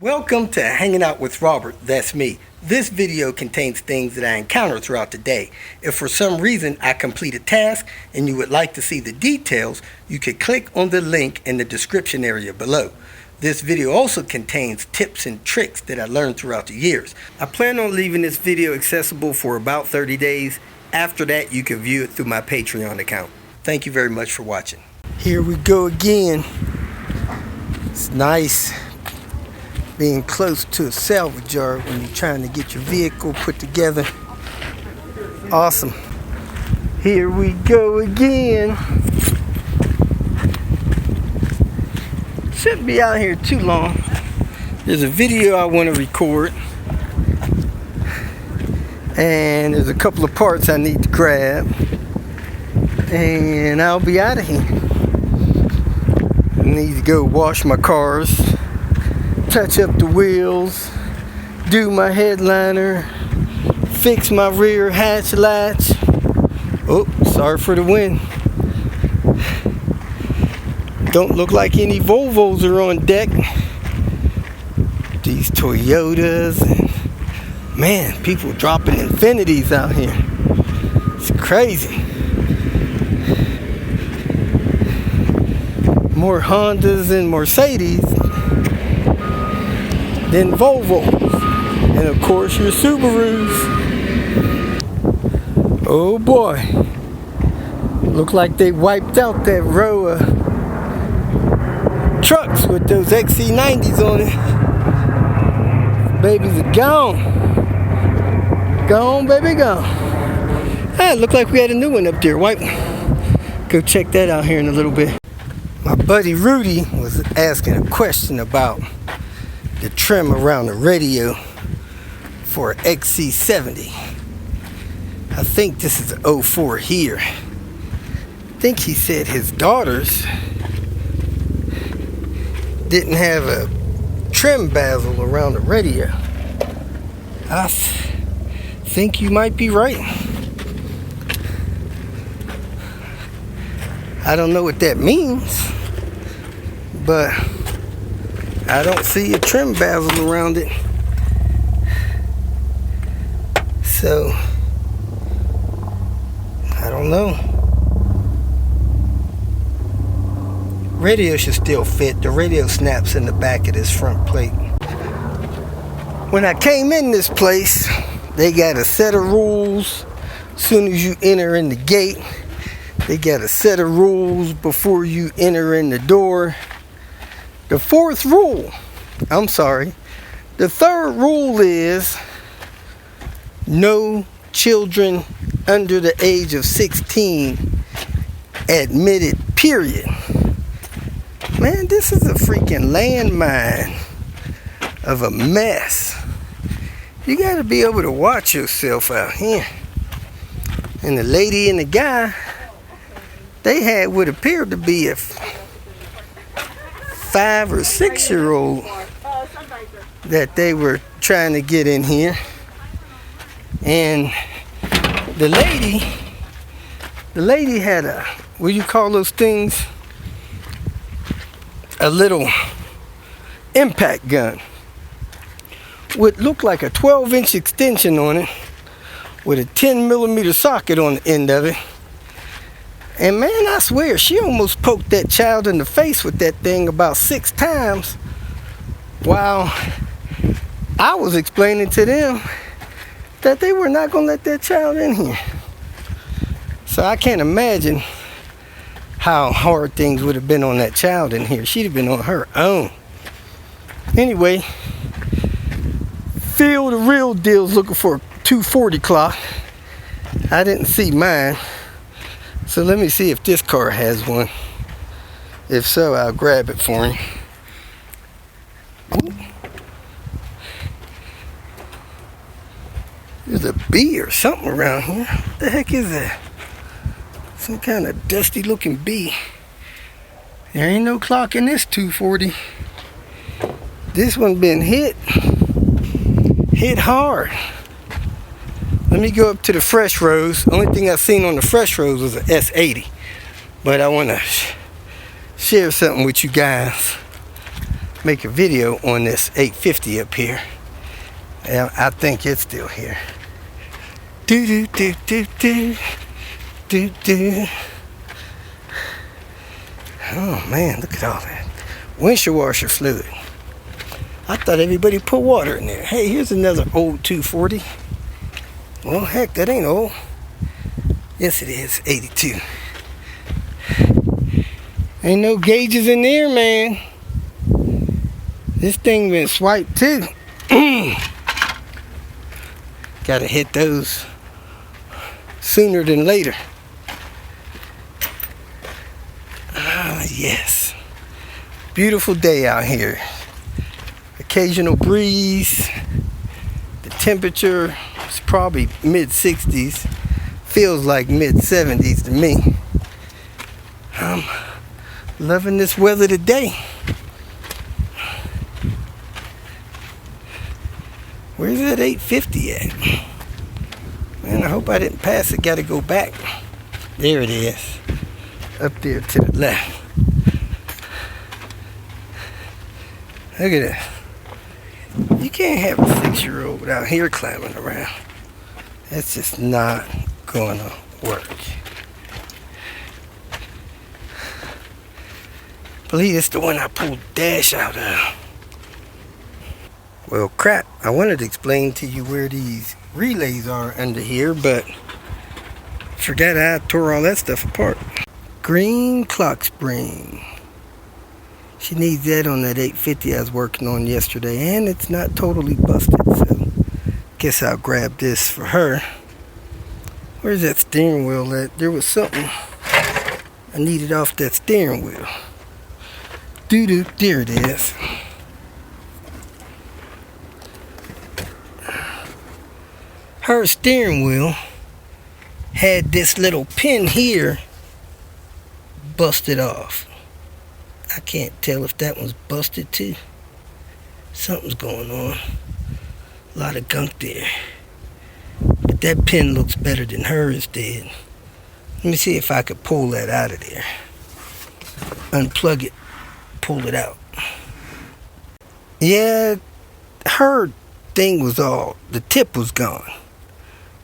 Welcome to Hanging Out with Robert, that's me. This video contains things that I encounter throughout the day. If for some reason I complete a task and you would like to see the details, you can click on the link in the description area below. This video also contains tips and tricks that I learned throughout the years. I plan on leaving this video accessible for about 30 days. After that, you can view it through my Patreon account. Thank you very much for watching. Here we go again. It's nice being close to a salvage yard when you're trying to get your vehicle put together. Awesome. Here we go again. Shouldn't be out here too long. There's a video I want to record, and there's a couple of parts I need to grab, and I'll be out of here. I need to go wash my cars, touch up the wheels, do my headliner, fix my rear hatch latch. Oh, sorry for the wind. Don't look like any Volvos are on deck. These Toyotas, and man, people dropping Infinities out here. It's crazy. More Hondas and Mercedes than Volvos, and of course your Subarus. Oh boy, look like they wiped out that row of trucks with those XC90s on it. Babies are gone. Gone, baby, gone. Ah, it looked like we had a new one up there, white one. Go check that out here in a little bit. My buddy Rudy was asking a question about the trim around the radio for an XC70. I think this is an 04 here. I think he said his daughters didn't have a trim bezel around the radio. I think you might be right. I don't know what that means, but I don't see a trim bezel around it. So, I don't know. Radio should still fit. The radio snaps in the back of this front plate. When I came in this place, they got a set of rules. As soon as you enter in the gate, they got a set of rules before you enter in the door. The third rule is no children under the age of 16 admitted, period. Man, this is a freaking landmine of a mess. You gotta be able to watch yourself out here. And the lady and the guy, they had what appeared to be a 5 or 6 year old that they were trying to get in here. And the lady had a, what do you call those things? A little impact gun. Would look like a 12-inch extension on it with a 10mm socket on the end of it. And man, I swear, she almost poked that child in the face with that thing about 6 times while I was explaining to them that they were not going to let that child in here. So I can't imagine how hard things would have been on that child in here. She'd have been on her own. Anyway, Phil the real deal's looking for a 240 clock. I didn't see mine. So let me see if this car has one. If so, I'll grab it for him. Ooh. There's a bee or something around here. What the heck is that? Some kind of dusty looking bee. There ain't no clock in this 240. This one been hit hard. Let me go up to the fresh rows. Only thing I seen on the fresh rows was an S80. But I want to share something with you guys. make a video on this 850 up here. And I think it's still here. Do do do do do do do. Oh man, look at all that windshield washer fluid. I thought everybody put water in there. Hey, here's another old 240. Well, heck, that ain't old. Yes, it is. 82. Ain't no gauges in there, man. This thing been swiped too. Gotta hit those sooner than later. Ah, yes. Beautiful day out here. Occasional breeze. The temperature is probably mid-60s. Feels like mid-70s to me. I'm loving this weather today. Where's that 850 at? Man, I hope I didn't pass it. Gotta go back. There it is. Up there to the left. Look at that. You can't have a 6-year-old out here climbing around. That's just not gonna work. I believe it's the one I pulled dash out of. Well, crap. I wanted to explain to you where these relays are under here, but forgot I tore all that stuff apart. Green clock spring. She needs that on that 850 I was working on yesterday, and it's not totally busted, so guess I'll grab this for her. Where's that steering wheel at? There was something I needed off that steering wheel. Doo-doo, there it is. Her steering wheel had this little pin here busted off. I can't tell if that one's busted too. Something's going on. A lot of gunk there. But that pin looks better than hers did. Let me see if I could pull that out of there. Unplug it, pull it out. Yeah, her thing was all, the tip was gone.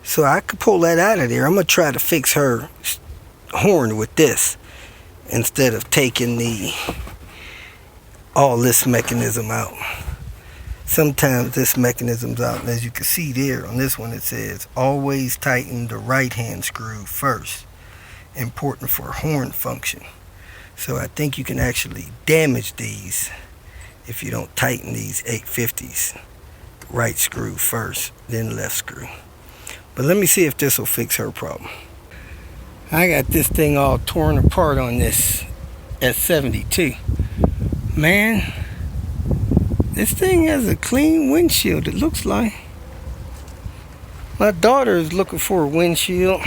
So I could pull that out of there. I'm going to try to fix her horn with this instead of taking all this mechanism out. Sometimes this mechanism's out, and as you can see there on this one, it says always tighten the right hand screw first. Important for horn function. So I think you can actually damage these if you don't tighten these 850s. Right screw first, then left screw. But let me see if this will fix her problem. I got this thing all torn apart on this S72. Man, this thing has a clean windshield, it looks like. My daughter is looking for a windshield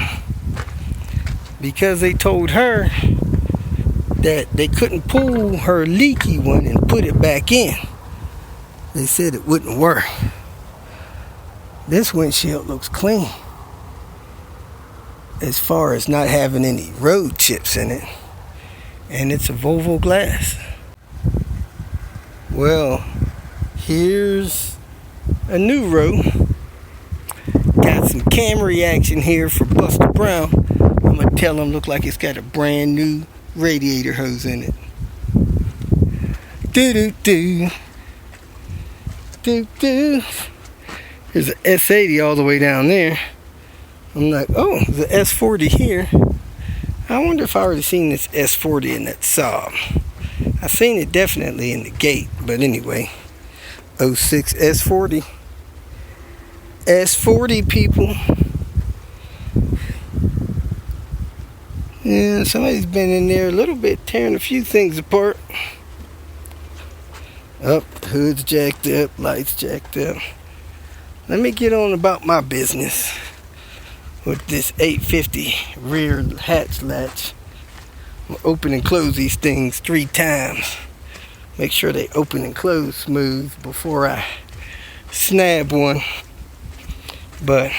because they told her that they couldn't pull her leaky one and put it back in. They said it wouldn't work. This windshield looks clean as far as not having any road chips in it, and it's a Volvo glass. Well, here's a new row. Got some Camry action here for Buster Brown. I'm gonna tell him look like it's got a brand new radiator hose in it. Do do do do do. There's an S80 all the way down there. I'm like, oh, there's an S40 here. I wonder if I already seen this S40 in that Saab. I seen it definitely in the gate, but anyway. 06 S40. S40 people. Yeah, somebody's been in there a little bit tearing a few things apart. Up, hood's jacked up, lights jacked up. Let me get on about my business with this 850 rear hatch latch. I'm gonna open and close these things 3 times. Make sure they open and close smooth before I snap one. But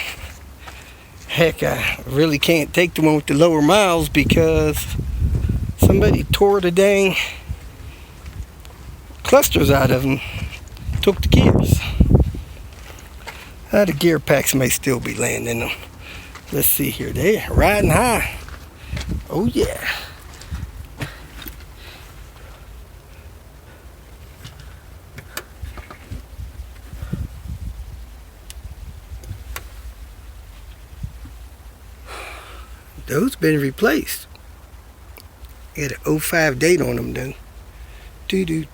heck, I really can't take the one with the lower miles because somebody tore the dang clusters out of them. Took the gears. The gear packs may still be laying in them. Let's see here. They're riding high. Oh yeah. Those been replaced. Got an 05 date on them though. Do.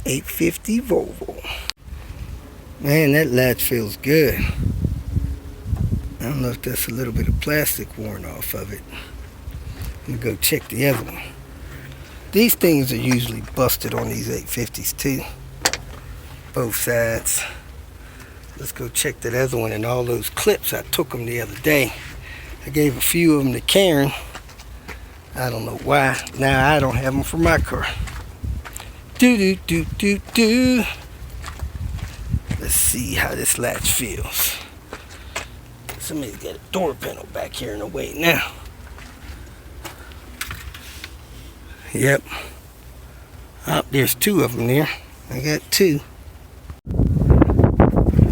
850 Volvo. Man, that latch feels good. I don't know if that's a little bit of plastic worn off of it. I'm gonna go check the other one. These things are usually busted on these 850s too. Both sides. Let's go check that other one and all those clips. I took them the other day. I gave a few of them to Karen. I don't know why. Now I don't have them for my car. Do. Let's see how this latch feels. Somebody's got a door panel back here in the way now. Yep. Oh, there's two of them there. I got two.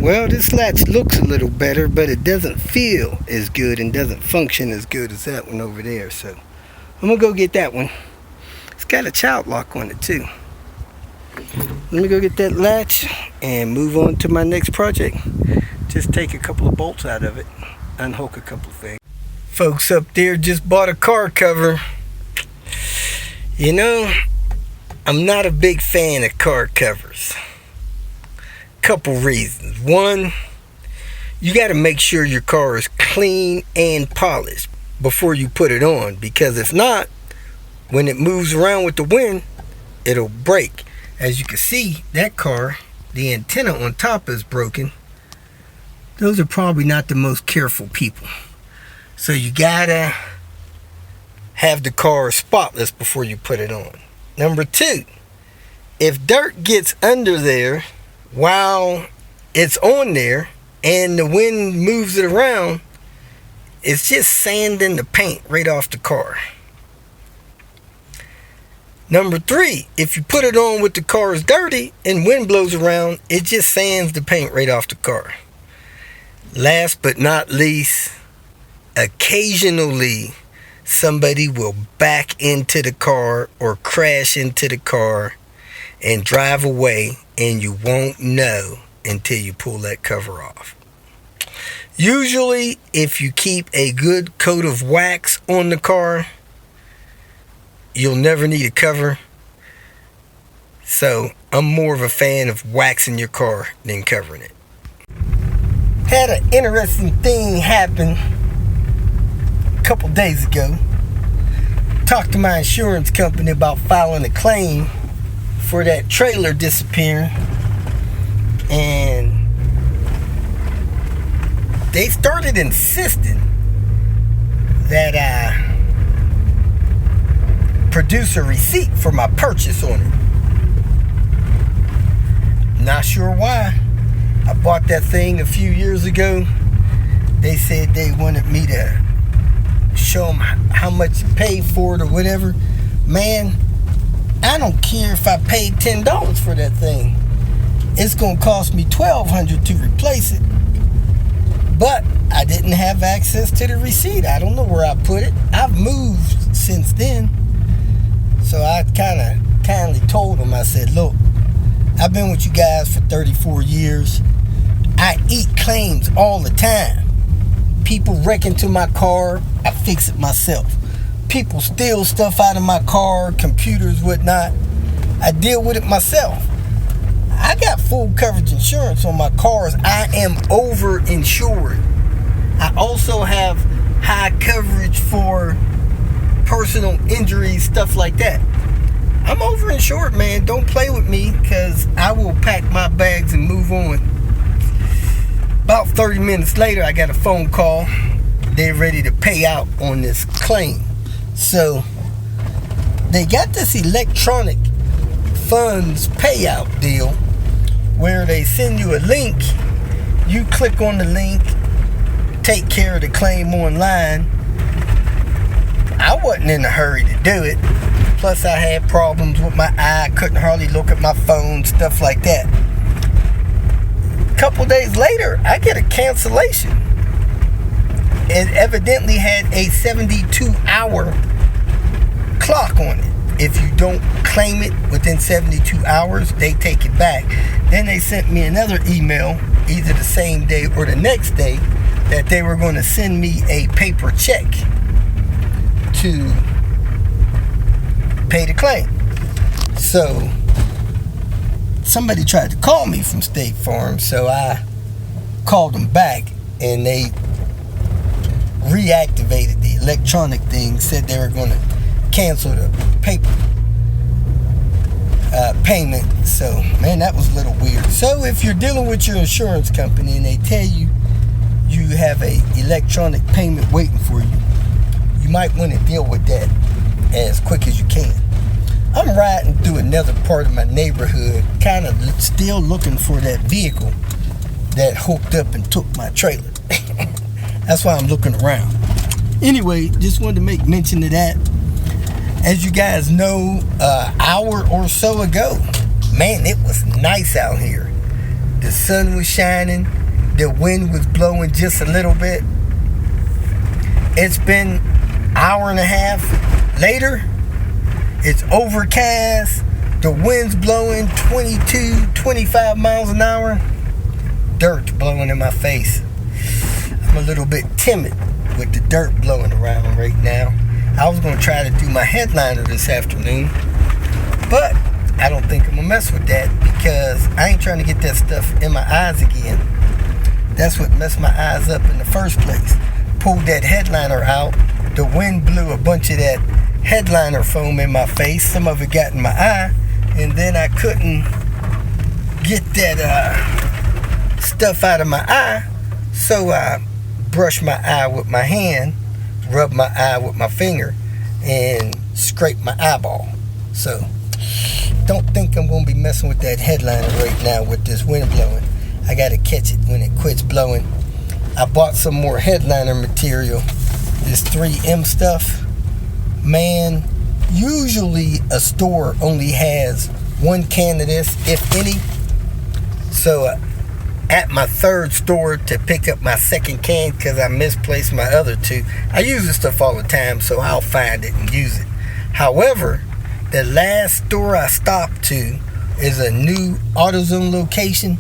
Well, this latch looks a little better, but it doesn't feel as good and doesn't function as good as that one over there. So I'm gonna go get that one. It's got a child lock on it too. Let me go get that latch and move on to my next project. Just take a couple of bolts out of it, unhook a couple of things. Folks up there just bought a car cover. You know, I'm not a big fan of car covers. Couple reasons. One, you got to make sure your car is clean and polished before you put it on, because if not, when it moves around with the wind, it'll break. As you can see, that car, the antenna on top is broken. Those are probably not the most careful people. So you gotta have the car spotless before you put it on. Number two, if dirt gets under there while it's on there and the wind moves it around, it's just sanding the paint right off the car. Number three, if you put it on with the car is dirty and wind blows around, it just sands the paint right off the car. Last but not least, occasionally somebody will back into the car or crash into the car and drive away, and you won't know until you pull that cover off. Usually, if you keep a good coat of wax on the car, you'll never need a cover. So I'm more of a fan of waxing your car than covering it. Had an interesting thing happen a couple days ago. Talked to my insurance company about filing a claim for that trailer disappearing, and they started insisting that I produce a receipt for my purchase on it. Not sure why. I bought that thing a few years ago. They said they wanted me to show them how much you paid for it or whatever. Man, I don't care if I paid $10 for that thing. It's gonna cost me $1,200 to replace it. But I didn't have access to the receipt. I don't know where I put it. I've moved since then. So I kind of kindly told them, I said, look, I've been with you guys for 34 years. I eat claims all the time. People wreck into my car, I fix it myself. People steal stuff out of my car, computers, whatnot. I deal with it myself. I got full coverage insurance on my cars. I am over-insured. I also have high coverage for personal injuries, stuff like that. I'm over-insured, man. Don't play with me, because I will pack my bags and move on. About 30 minutes later, I got a phone call. They're ready to pay out on this claim. So they got this electronic funds payout deal where they send you a link. You click on the link, take care of the claim online, I wasn't in a hurry to do it. Plus, I had problems with my eye. Couldn't hardly look at my phone, stuff like that. A couple days later, I get a cancellation. It evidently had a 72-hour clock on it. If you don't claim it within 72 hours, they take it back. Then they sent me another email, either the same day or the next day, that they were going to send me a paper check to pay the claim. So somebody tried to call me from State Farm, so I called them back, and they reactivated the electronic thing, said they were going to cancel the paper payment. So, man, that was a little weird. So if you're dealing with your insurance company and they tell you you have a electronic payment waiting for you, you might want to deal with that as quick as you can. I'm riding through another part of my neighborhood, kind of still looking for that vehicle that hooked up and took my trailer. That's why I'm looking around. Anyway, just wanted to make mention of that. As you guys know, an hour or so ago, man, it was nice out here. The sun was shining. The wind was blowing just a little bit. It's been an hour and a half later. It's overcast. The wind's blowing 22, 25 miles an hour. Dirt blowing in my face. I'm a little bit timid with the dirt blowing around right now. I was going to try to do my headliner this afternoon, but I don't think I'm going to mess with that because I ain't trying to get that stuff in my eyes again. That's what messed my eyes up in the first place. Pulled that headliner out. The wind blew a bunch of that headliner foam in my face. Some of it got in my eye, and then I couldn't get that stuff out of my eye, so I brushed my eye with my hand, rubbed my eye with my finger, and scraped my eyeball. So don't think I'm going to be messing with that headliner right now with this wind blowing. I got to catch it when it quits blowing. I bought some more headliner material, this 3M stuff. Man, usually a store only has one can of this, if any. So at my third store to pick up my second can because I misplaced my other two. I use this stuff all the time, so I'll find it and use it. However, the last store I stopped to is a new AutoZone location.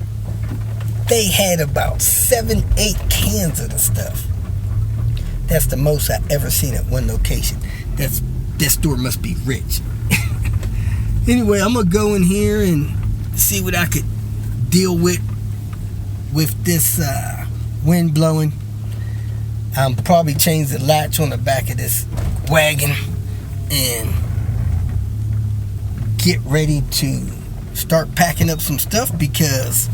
They had about 7-8 cans of the stuff. That's the most I ever seen at one location. This store must be rich. Anyway, I'm gonna go in here and see what I could deal with this wind blowing. I'm probably change the latch on the back of this wagon and get ready to start packing up some stuff because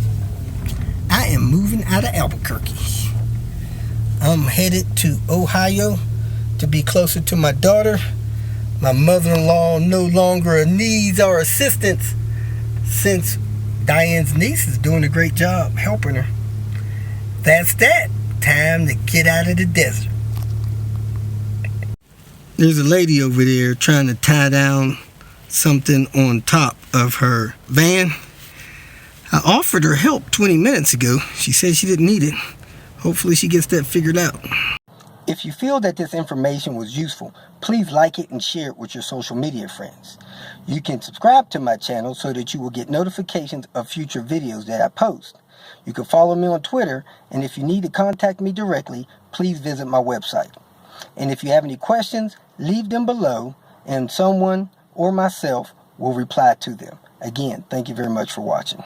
I am moving out of Albuquerque. I'm headed to Ohio to be closer to my daughter. My mother-in-law no longer needs our assistance since Diane's niece is doing a great job helping her. That's that. Time to get out of the desert. There's a lady over there trying to tie down something on top of her van. I offered her help 20 minutes ago. She said she didn't need it. Hopefully she gets that figured out. If you feel that this information was useful, please like it and share it with your social media friends. You can subscribe to my channel so that you will get notifications of future videos that I post. You can follow me on Twitter, and if you need to contact me directly, please visit my website. And if you have any questions, leave them below, and someone or myself will reply to them. Again, thank you very much for watching.